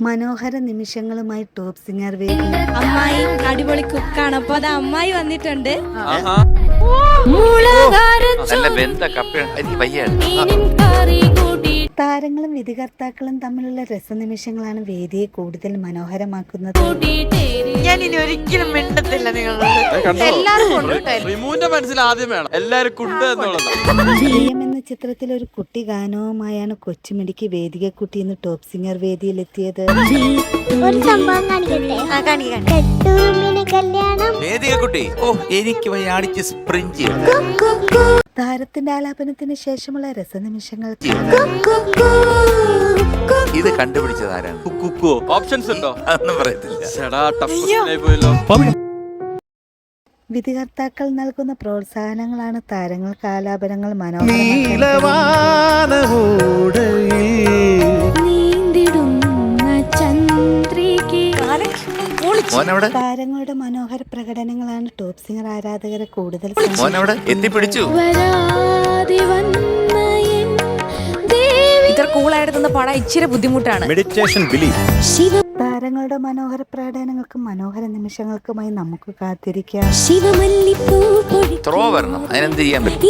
മനോഹര നിമിഷങ്ങളുമായി top singer വേദി. അമ്മായി അടിപൊളി കുക്കാണ്. അപ്പൊ അത് അമ്മായി വന്നിട്ടുണ്ട്. താരങ്ങളും വിധികർത്താക്കളും തമ്മിലുള്ള രസനിമിഷങ്ങളാണ് വേദിയെ കൂടുതൽ മനോഹരമാക്കുന്നത്. ഞാൻ ഇനി ഒരിക്കലും മിണ്ടത്തില്ല എന്ന ചിത്രത്തിൽ ഒരു കുട്ടി ഗാനവുമായാണ് കൊച്ചുമിടിക്ക് വേദികക്കുട്ടി എന്ന് ടോപ്പ് സിംഗർ വേദിയിലെത്തിയത്. ഒരു സംഭവം കാണിക്കട്ടെ. താരത്തിന്റെ ആലാപനത്തിന് ശേഷമുള്ള രസനിമിഷങ്ങൾ ഇത് കണ്ടുപിടിച്ചതാരാണ്? ഓപ്ഷൻസ് ഉണ്ടോ? അതൊന്നും പറയത്തില്ല. വിധികർത്താക്കൾ നൽകുന്ന പ്രോത്സാഹനങ്ങളാണ് താരങ്ങൾക്ക് ആലാപനങ്ങൾ മനോഹരമാക്കുന്നത്. താരങ്ങളുടെ മനോഹര പ്രകടനങ്ങളാണ് ടോപ്പ് സിംഗർ ആരാധകരെ കൂടുതൽ എത്തിപ്പിടിച്ചു. ഇത്ര കൂളായിട്ട് തന്ന പാടാൻ ഇച്ചിരി ബുദ്ധിമുട്ടാണ്. താരങ്ങളുടെ മനോഹര പ്രകടനങ്ങൾക്കും മനോഹര നിമിഷങ്ങൾക്കുമായി നമുക്ക് കാത്തിരിക്കാം. ത്രോ വരണം, അതിനെന്ത് ചെയ്യാൻ പറ്റും?